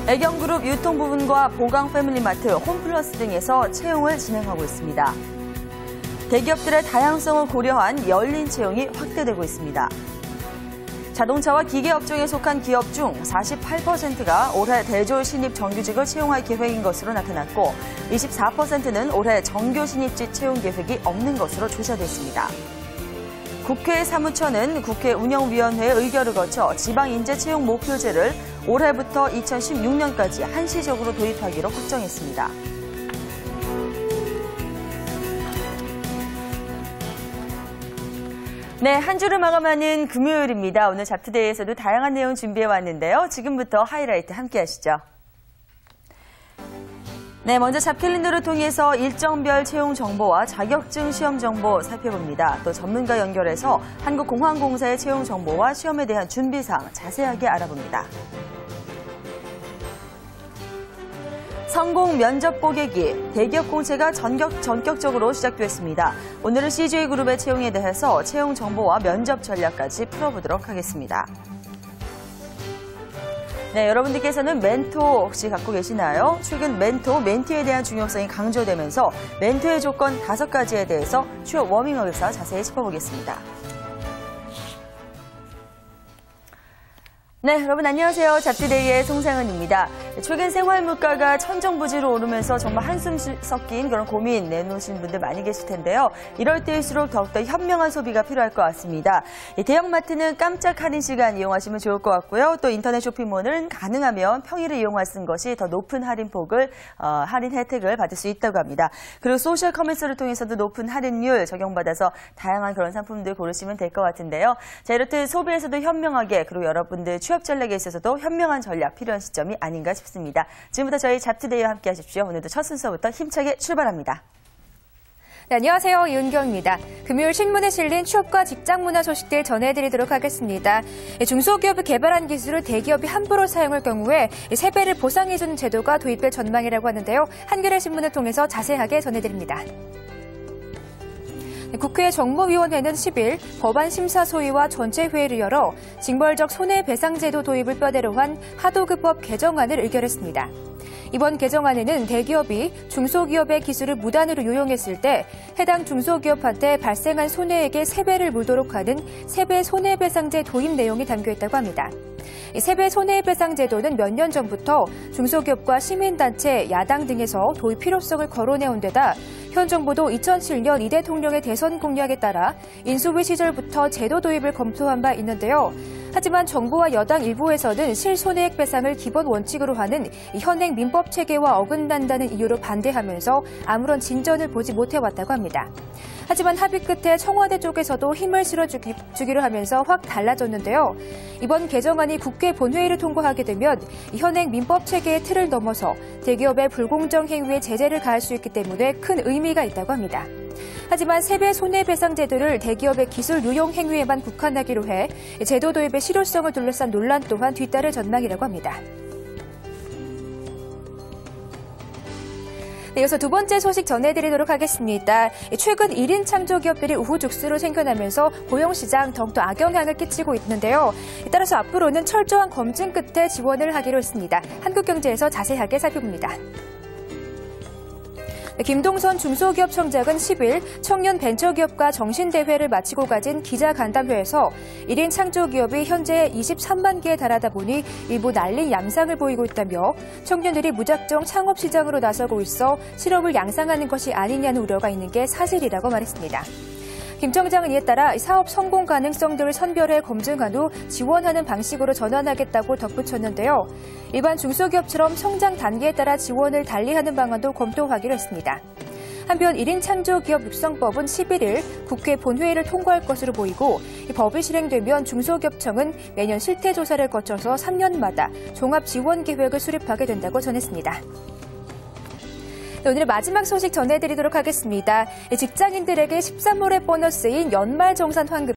애경그룹 유통부문과 보강 패밀리마트, 홈플러스 등에서 채용을 진행하고 있습니다. 대기업들의 다양성을 고려한 열린 채용이 확대되고 있습니다. 자동차와 기계업종에 속한 기업 중 48%가 올해 대졸 신입 정규직을 채용할 계획인 것으로 나타났고 24%는 올해 정규 신입직 채용 계획이 없는 것으로 조사됐습니다. 국회 사무처는 국회 운영위원회의 의결을 거쳐 지방인재 채용 목표제를 올해부터 2016년까지 한시적으로 도입하기로 확정했습니다. 네, 한 주를 마감하는 금요일입니다. 오늘 잡투데이에서도 다양한 내용 준비해왔는데요. 지금부터 하이라이트 함께 하시죠. 네, 먼저 잡캘린더를 통해서 일정별 채용 정보와 자격증 시험 정보 살펴봅니다. 또 전문가 연결해서 한국공항공사의 채용 정보와 시험에 대한 준비사항 자세하게 알아봅니다. 성공 면접 보객이 대기업 공채가 전격적으로 시작됐습니다. 오늘은 CJ그룹의 채용에 대해서 채용 정보와 면접 전략까지 풀어보도록 하겠습니다. 네, 여러분들께서는 멘토 혹시 갖고 계시나요? 최근 멘토, 멘티에 대한 중요성이 강조되면서 멘토의 조건 5가지에 대해서 취업 워밍업에서 자세히 짚어보겠습니다. 네, 여러분 안녕하세요. 잡투데이의 송상은입니다. 최근 생활 물가가 천정부지로 오르면서 정말 한숨 섞인 그런 고민 내놓으신 분들 많이 계실 텐데요. 이럴 때일수록 더욱더 현명한 소비가 필요할 것 같습니다. 대형마트는 깜짝 할인 시간 이용하시면 좋을 것 같고요. 또 인터넷 쇼핑몰은 가능하면 평일에 이용하시는 것이 더 높은 할인폭을, 할인 혜택을 받을 수 있다고 합니다. 그리고 소셜 커머스를 통해서도 높은 할인율 적용받아서 다양한 그런 상품들 고르시면 될 것 같은데요. 자, 이렇듯 소비에서도 현명하게 그리고 여러분들 취업 전략에 있어서도 현명한 전략 필요한 시점이 아닌가 싶습니다. 지금부터 저희 잡투데이와 함께 하십시오. 오늘도 첫 순서부터 힘차게 출발합니다. 네, 안녕하세요. 이은경입니다. 금요일 신문에 실린 취업과 직장 문화 소식들 전해드리도록 하겠습니다. 중소기업이 개발한 기술을 대기업이 함부로 사용할 경우에 3배를 보상해주는 제도가 도입될 전망이라고 하는데요. 한겨레 신문을 통해서 자세하게 전해드립니다. 국회 정무위원회는 10일 법안 심사 소위와 전체 회의를 열어 징벌적 손해배상제도 도입을 뼈대로 한 하도급법 개정안을 의결했습니다. 이번 개정안에는 대기업이 중소기업의 기술을 무단으로 요용했을 때 해당 중소기업한테 발생한 손해액의 3배를 물도록 하는 3배 손해배상제 도입 내용이 담겨있다고 합니다. 3배 손해배상 제도는 몇 년 전부터 중소기업과 시민단체, 야당 등에서 도입 필요성을 거론해온 데다 현 정부도 2007년 이 대통령의 대선 공약에 따라 인수위 시절부터 제도 도입을 검토한 바 있는데요. 하지만 정부와 여당 일부에서는 실손해액 배상을 기본 원칙으로 하는 현행 민법 체계와 어긋난다는 이유로 반대하면서 아무런 진전을 보지 못해왔다고 합니다. 하지만 합의 끝에 청와대 쪽에서도 힘을 실어주기로 하면서 확 달라졌는데요. 이번 개정안이 국회 본회의를 통과하게 되면 현행 민법 체계의 틀을 넘어서 대기업의 불공정 행위에 제재를 가할 수 있기 때문에 큰 의미가 있다고 합니다. 하지만 3배 손해배상 제도를 대기업의 기술 유용 행위에만 국한하기로 해 제도 도입의 실효성을 둘러싼 논란 또한 뒤따를 전망이라고 합니다. 네, 이어서 두 번째 소식 전해드리도록 하겠습니다. 최근 1인 창조기업들이 우후죽순으로 생겨나면서 고용시장 더욱더 악영향을 끼치고 있는데요. 따라서 앞으로는 철저한 검증 끝에 지원을 하기로 했습니다. 한국경제에서 자세하게 살펴봅니다. 김동선 중소기업청장은 10일 청년 벤처기업과 정신대회를 마치고 가진 기자간담회에서 1인 창조기업이 현재 23만 개에 달하다 보니 일부 날린 양상을 보이고 있다며 청년들이 무작정 창업시장으로 나서고 있어 실업을 양상하는 것이 아니냐는 우려가 있는 게 사실이라고 말했습니다. 김 청장은 이에 따라 사업 성공 가능성들을 선별해 검증한 후 지원하는 방식으로 전환하겠다고 덧붙였는데요. 일반 중소기업처럼 성장 단계에 따라 지원을 달리하는 방안도 검토하기로 했습니다. 한편 1인 창조기업 육성법은 11일 국회 본회의를 통과할 것으로 보이고 이 법이 실행되면 중소기업청은 매년 실태조사를 거쳐서 3년마다 종합지원계획을 수립하게 된다고 전했습니다. 네, 오늘 마지막 소식 전해드리도록 하겠습니다. 직장인들에게 13월의 보너스인 연말정산 환급